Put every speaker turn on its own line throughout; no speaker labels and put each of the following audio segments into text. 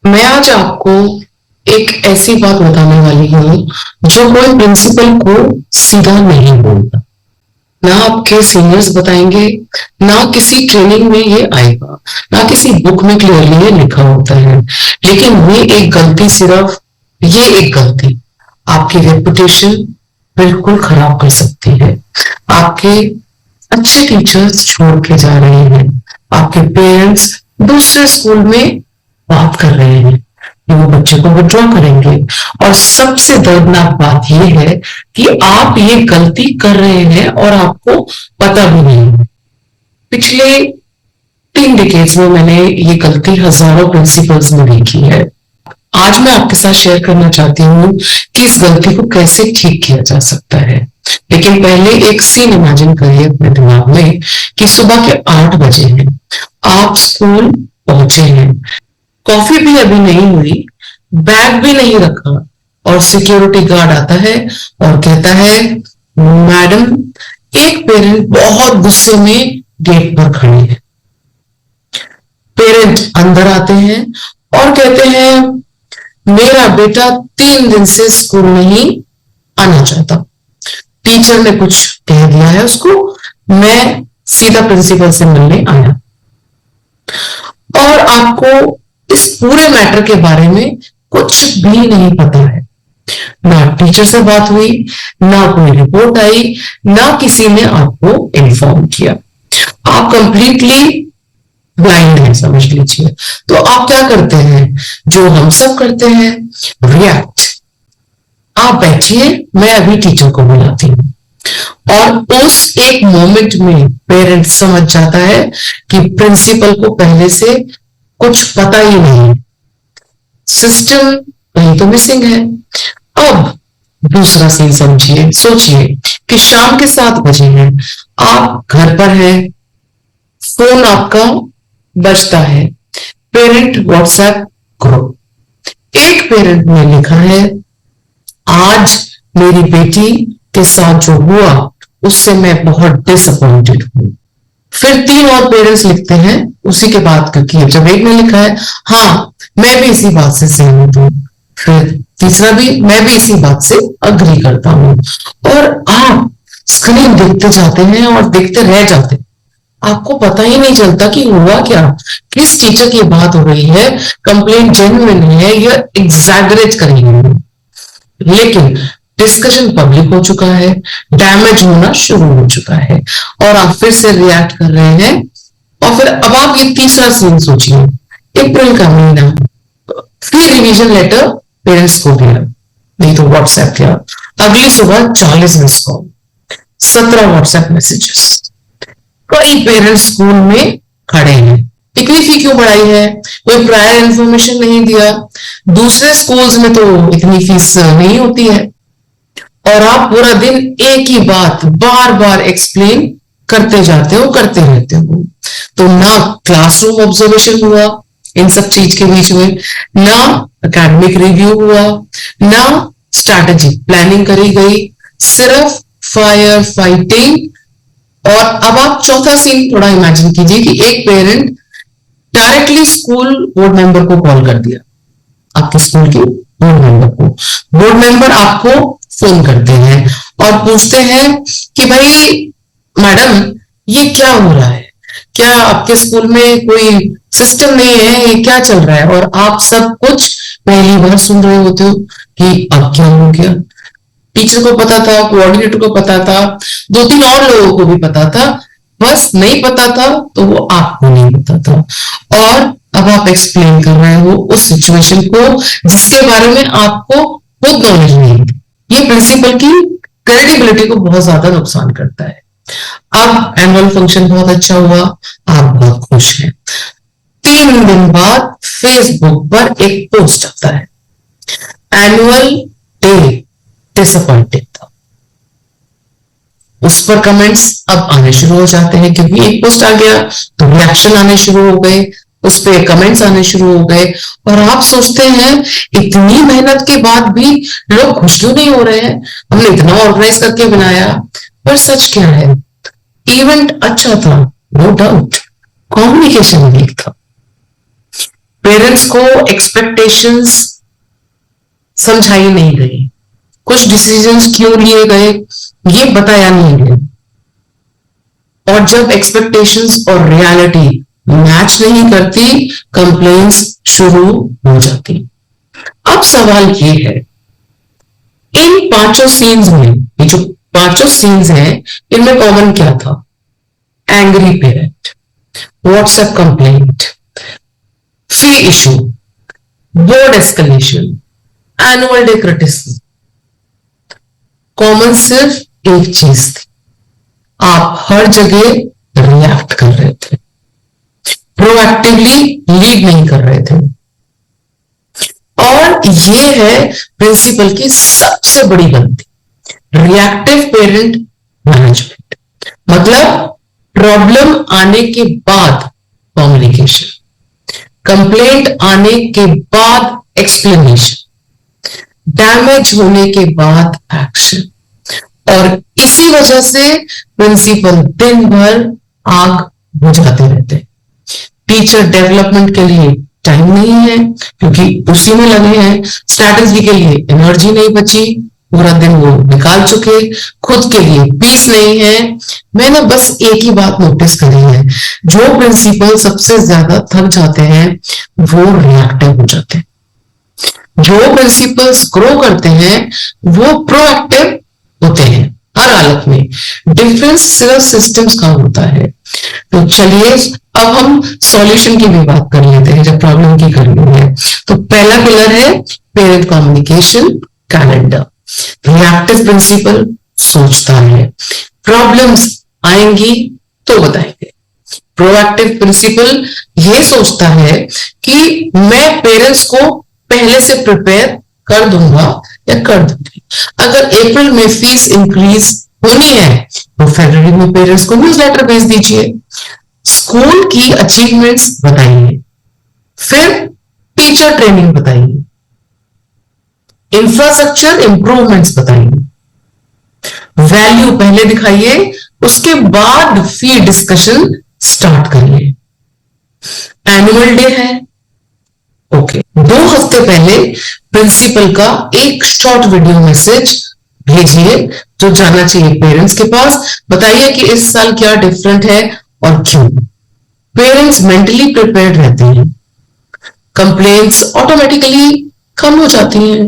मैं आज आपको एक ऐसी बात बताने वाली हूँ जो कोई प्रिंसिपल को सीधा नहीं बोलता। ना आपके सीनियर्स बताएंगे, ना किसी ट्रेनिंग में ये आएगा, ना किसी बुक में क्लियरली ये लिखा होता है। लेकिन ये एक गलती आपकी रेपुटेशन बिल्कुल खराब कर सकती है। आपके अच्छे टीचर्स छोड़ के जा रहे हैं, आपके पेरेंट्स दूसरे स्कूल में बात कर रहे हैं कि वो बच्चे को विड्रॉ करेंगे। और सबसे दर्दनाक बात यह है कि आप ये गलती कर रहे हैं और आपको पता भी नहीं है। पिछले 3 डिकेड्स में मैंने ये गलती हजारों प्रिंसिपल्स में देखी है। आज मैं आपके साथ शेयर करना चाहती हूँ कि इस गलती को कैसे ठीक किया जा सकता है। लेकिन पहले एक सीन इमेजिन करिए अपने दिमाग में कि सुबह के 8 बजे हैं, आप स्कूल पहुंचे हैं, कॉफी भी अभी नहीं हुई, बैग भी नहीं रखा और सिक्योरिटी गार्ड आता है और कहता है, मैडम, एक पेरेंट बहुत गुस्से में गेट पर खड़े हैं। पेरेंट अंदर आते हैं और कहते हैं, मेरा बेटा 3 दिन से स्कूल नहीं आना चाहता। टीचर ने कुछ कह दिया है उसको, मैं सीधा प्रिंसिपल से मिलने आया। और आपको इस पूरे मैटर के बारे में कुछ भी नहीं पता है। ना टीचर से बात हुई, ना कोई रिपोर्ट आई, ना किसी ने आपको इन्फॉर्म किया। आप कंप्लीटली ब्लाइंड है, समझ लीजिए। तो आप क्या करते हैं? जो हम सब करते हैं, रिएक्ट। आप बैठिए, मैं अभी टीचर को बुलाती हूँ। और उस एक मोमेंट में पेरेंट समझ जाता है कि प्रिंसिपल को पहले से कुछ पता ही नहीं, सिस्टम कहीं तो मिसिंग है। अब दूसरा सीन समझिए, सोचिए कि शाम के 7 बजे हैं, आप घर पर हैं, फोन आपका बजता है, पेरेंट व्हाट्सएप ग्रुप। एक पेरेंट ने लिखा है, आज मेरी बेटी के साथ जो हुआ उससे मैं बहुत डिसअपॉइंटेड हूं। फिर 3 और पेरेंट्स लिखते हैं उसी के बाद, क्योंकि जब एक ने लिखा है, हाँ मैं भी इसी बात से सहमत हूं, फिर तीसरा भी, मैं भी इसी बात से अग्री करता हूं। और आप स्क्रीन देखते जाते हैं और देखते रह जाते हैं। आपको पता ही नहीं चलता कि हुआ क्या, किस टीचर की बात हो रही है, कंप्लेंट जेन्युइन है या एग्जैगरेट करी है। लेकिन डिस्कशन पब्लिक हो चुका है, डैमेज होना शुरू हो चुका है और आप फिर से रिएक्ट कर रहे हैं। और फिर अब आप ये तीसरा सीन सोचिए, अप्रैल का महीना, फिर रिवीजन लेटर पेरेंट्स को दिया, नहीं तो व्हाट्सएप किया, अगली सुबह 40 मिस कॉल, 17 व्हाट्सएप मैसेजेस। कई पेरेंट्स स्कूल में खड़े हैं, इतनी फी क्यों बढ़ाई है, कोई प्रायर इंफॉर्मेशन नहीं दिया, दूसरे स्कूल्स में तो इतनी फीस नहीं होती है। और आप पूरा दिन एक ही बात बार बार एक्सप्लेन करते जाते हो, करते रहते हो। तो ना क्लासरूम ऑब्जर्वेशन हुआ इन सब चीज के बीच में, ना एकेडमिक रिव्यू हुआ, ना स्ट्रैटेजी प्लानिंग करी गई, सिर्फ फायर फाइटिंग। और अब आप चौथा सीन थोड़ा इमेजिन कीजिए कि एक parent directly school board member को कॉल कर दिया, आपके स्कूल के बोर्ड मेंबर को। बोर्ड मेंबर आपको फोन करते हैं और पूछते हैं कि भाई मैडम, ये क्या हो रहा है, क्या आपके स्कूल में कोई सिस्टम नहीं है, ये क्या चल रहा है? और आप सब कुछ पहली बार सुन रहे होते हो कि अब क्या हो गया। टीचर को पता था, कोऑर्डिनेटर को पता था, 2-3 और लोगों को भी पता था, बस नहीं पता था तो वो आपको नहीं पता था। और अब आप एक्सप्लेन कर रहे हो उस सिचुएशन को जिसके बारे में आपको खुद नॉलेज नहीं है। ये प्रिंसिपल की क्रेडिबिलिटी को बहुत ज्यादा नुकसान करता है। अब एनुअल फंक्शन बहुत अच्छा हुआ, आप बहुत खुश हैं। 3 दिन बाद फेसबुक पर एक पोस्ट आता है, एनुअल डे डिसअपॉइंटेड था। उस पर कमेंट्स अब आने शुरू हो जाते हैं, क्योंकि एक पोस्ट आ गया तो रिएक्शन आने शुरू हो गए, उस पर कमेंट्स आने शुरू हो गए। और आप सोचते हैं इतनी मेहनत के बाद भी लोग खुश क्यों नहीं हो रहे हैं, हमने इतना ऑर्गेनाइज करके बनाया। पर सच क्या है, इवेंट अच्छा था, नो डाउट, कम्युनिकेशन वीक था। पेरेंट्स को एक्सपेक्टेशंस समझाई नहीं गई, कुछ डिसीजंस क्यों लिए गए ये बताया नहीं गया, और जब एक्सपेक्टेशंस और रियलिटी मैच नहीं करती कंप्लेंट्स शुरू हो जाती। अब सवाल ये है, इन पांचों सीन्स में, ये जो पांचों सीन्स हैं इनमें कॉमन क्या था? Angry parent, WhatsApp complaint, fee issue, board escalation, annual day criticism. Common सिर्फ एक चीज थी, आप हर जगह रिएक्ट कर रहे थे, प्रोएक्टिवली लीड नहीं कर रहे थे। और ये है प्रिंसिपल की सबसे बड़ी गलती, रिएक्टिव पेरेंट मैनेजमेंट। मतलब प्रॉब्लम आने के बाद कम्युनिकेशन, कंप्लेंट आने के बाद एक्सप्लेनेशन, डैमेज होने के बाद एक्शन। और इसी वजह से प्रिंसिपल दिन भर आग बुझाते रहते हैं। टीचर डेवलपमेंट के लिए टाइम नहीं है क्योंकि उसी में लगे हैं, स्ट्रैटेजी के लिए एनर्जी नहीं बची, पूरा दिन वो निकाल चुके, खुद के लिए पीस नहीं है। मैंने बस एक ही बात नोटिस करी है, जो प्रिंसिपल सबसे ज्यादा थक जाते हैं वो रिएक्टिव हो जाते हैं, जो प्रिंसिपल्स ग्रो करते हैं वो प्रोएक्टिव होते हैं हर हालत में। डिफरेंस सिर्फ सिस्टम्स का होता है। तो चलिए अब हम सॉल्यूशन की भी बात कर लेते हैं जब प्रॉब्लम की करनी है। तो पहला पिलर है parent communication calendar. Reactive principal सोचता है, प्रॉब्लम्स आएंगी तो बताएंगे। प्रोएक्टिव प्रिंसिपल ये सोचता है कि मैं पेरेंट्स को पहले से प्रिपेयर कर दूंगा या कर दूंगी। अगर अप्रैल में फीस इंक्रीज होनी है तो फरवरी में पेरेंट्स को न्यूज़लेटर भेज दीजिए। स्कूल की अचीवमेंट्स बताइए, फिर टीचर ट्रेनिंग बताइए, इंफ्रास्ट्रक्चर इंप्रूवमेंट्स बताइए, वैल्यू पहले दिखाइए, उसके बाद फी डिस्कशन स्टार्ट करिए। एनुअल डे है, ओके, 2 हफ्ते पहले प्रिंसिपल का एक शॉर्ट वीडियो मैसेज भेजिए जो जाना चाहिए पेरेंट्स के पास। बताइए कि इस साल क्या डिफरेंट है और क्यों। पेरेंट्स मेंटली प्रिपेयर्ड रहते हैं, कंप्लेंट्स ऑटोमेटिकली कम हो जाती हैं।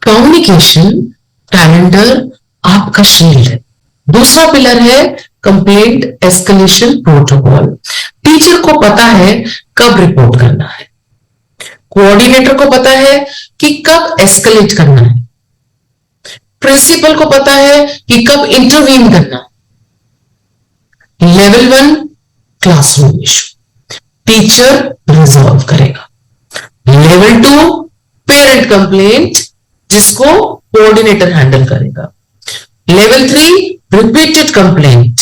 कम्युनिकेशन कैलेंडर आपका शील्ड है। दूसरा पिलर है कंप्लेंट एस्केलेशन प्रोटोकॉल। टीचर को पता है कब रिपोर्ट करना है, कोऑर्डिनेटर को पता है कि कब एस्केलेट करना है, प्रिंसिपल को पता है कि कब इंटरवीन करना है। Level 1 classroom issue, teacher resolve करेगा। लेवल 2 पेरेंट कंप्लेंट, जिसको कोऑर्डिनेटर हैंडल करेगा। Level 3 repeated complaint,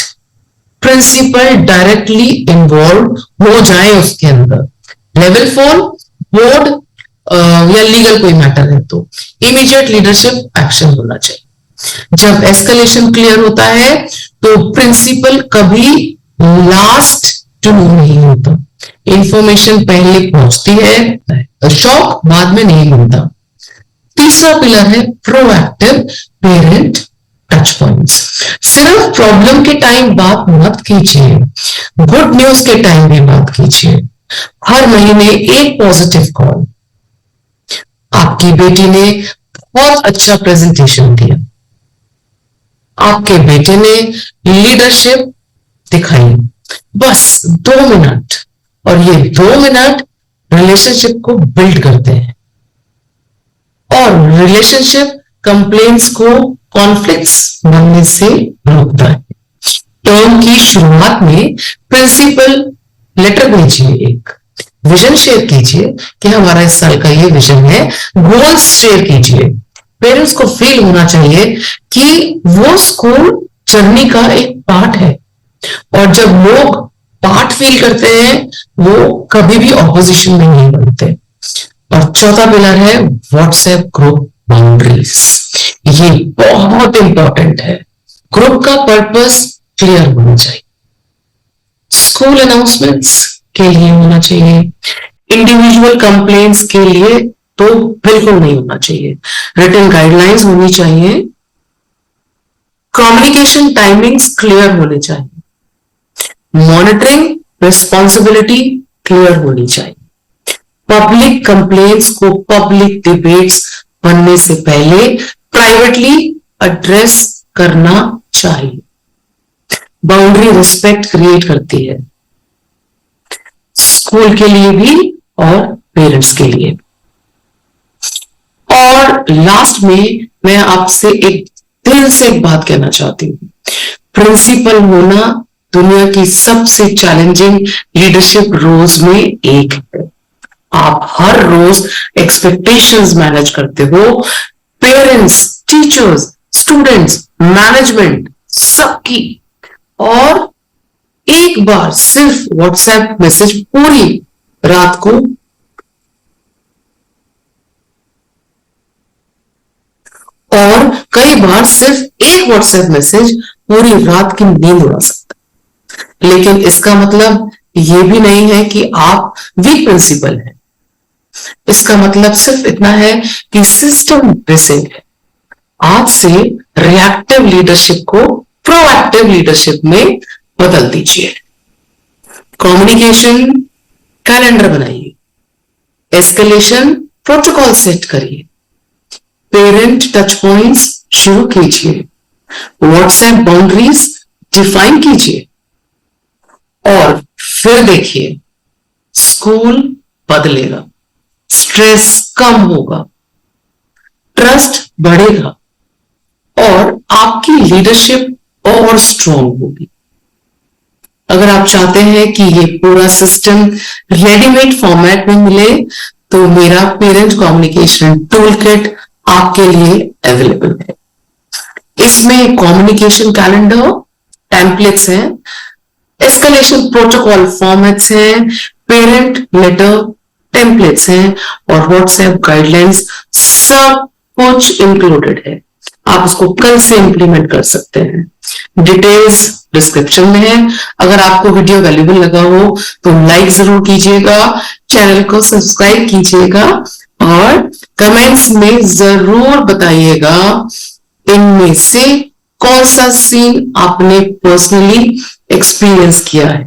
principal directly involve हो जाए उसके अंदर। लेवल 4 बोर्ड या लीगल कोई मैटर है तो इमीडिएट लीडरशिप एक्शन होना चाहिए। जब एस्केलेशन क्लियर होता है तो प्रिंसिपल कभी लास्ट टू नो नहीं होता, इंफॉर्मेशन पहले पहुंचती है, शॉक बाद में नहीं मिलता। तीसरा पिलर है प्रोएक्टिव पेरेंट टच पॉइंट्स। सिर्फ प्रॉब्लम के टाइम बात मत कीजिए, गुड न्यूज के टाइम भी बात कीजिए। हर महीने एक पॉजिटिव कॉल, आपकी बेटी ने बहुत अच्छा प्रेजेंटेशन दिया, आपके बेटे ने लीडरशिप दिखाई, बस 2 मिनट, और ये 2 मिनट रिलेशनशिप को बिल्ड करते हैं और रिलेशनशिप कंप्लेंट्स को कॉन्फ्लिक्ट्स बनने से रोकता है। टर्म की शुरुआत में प्रिंसिपल लेटर भेजिए, एक विजन शेयर कीजिए कि हमारा इस साल का ये विजन है, गोल्स शेयर कीजिए। पेरेंट्स को फील होना चाहिए कि वो स्कूल जर्नी का एक पार्ट है, और जब लोग पार्ट फील करते हैं वो कभी भी ऑपोजिशन में नहीं बनते। और चौथा पिलर है व्हाट्सएप ग्रुप बाउंड्रीज। ये बहुत इंपॉर्टेंट है। ग्रुप का पर्पस क्लियर होना चाहिए, स्कूल अनाउंसमेंट्स के लिए होना चाहिए, इंडिविजुअल कंप्लेंट्स के लिए तो बिल्कुल नहीं होना चाहिए। रिटन गाइडलाइंस होनी चाहिए। कम्युनिकेशन टाइमिंग्स क्लियर होने चाहिए। मॉनिटरिंग रिस्पॉन्सिबिलिटी क्लियर होनी चाहिए। पब्लिक कंप्लेंट्स को पब्लिक डिबेट्स बनने से पहले प्राइवेटली एड्रेस करना चाहिए। बाउंड्री रिस्पेक्ट क्रिएट करती है, स्कूल के लिए भी और पेरेंट्स के लिए। और लास्ट में मैं आपसे एक दिल से एक बात कहना चाहती हूँ। प्रिंसिपल होना दुनिया की सबसे चैलेंजिंग लीडरशिप रोल्स में एक है। आप हर रोज एक्सपेक्टेशंस मैनेज करते हो, पेरेंट्स, टीचर्स, स्टूडेंट्स, मैनेजमेंट सबकी। और एक बार सिर्फ व्हाट्सएप मैसेज पूरी रात को और कई बार सिर्फ एक व्हाट्सएप मैसेज पूरी रात की नींद उड़ा सकता है। लेकिन इसका मतलब यह भी नहीं है कि आप वीक प्रिंसिपल हैं। इसका मतलब सिर्फ इतना है कि सिस्टम मिसिंग है। आज से रिएक्टिव लीडरशिप को प्रोएक्टिव लीडरशिप में बदल दीजिए। कम्युनिकेशन कैलेंडर बनाइए, एस्केलेशन प्रोटोकॉल सेट करिए, पेरेंट टच पॉइंट्स शुरू कीजिए, व्हाट्सएप बाउंड्रीज डिफाइन कीजिए और फिर देखिए स्कूल बदलेगा, स्ट्रेस कम होगा, ट्रस्ट बढ़ेगा और आपकी लीडरशिप और स्ट्रॉन्ग होगी। अगर आप चाहते हैं कि ये पूरा सिस्टम रेडीमेड फॉर्मेट में मिले तो मेरा पेरेंट कम्युनिकेशन टूल किट आपके लिए अवेलेबल है। इसमें कम्युनिकेशन कैलेंडर टेम्पलेट्स हैं, एस्केलेशन प्रोटोकॉल फॉर्मेट्स हैं, पेरेंट लेटर टेम्पलेट्स हैं और व्हाट्सएप गाइडलाइंस, सब कुछ इंक्लूडेड है। आप उसको कल से इंप्लीमेंट कर सकते हैं। डिटेल्स डिस्क्रिप्शन में है। अगर आपको वीडियो वैल्यूबल लगा हो तो लाइक जरूर कीजिएगा, चैनल को सब्सक्राइब कीजिएगा और कमेंट्स में जरूर बताइएगा इनमें से कौन सा सीन आपने पर्सनली एक्सपीरियंस किया है।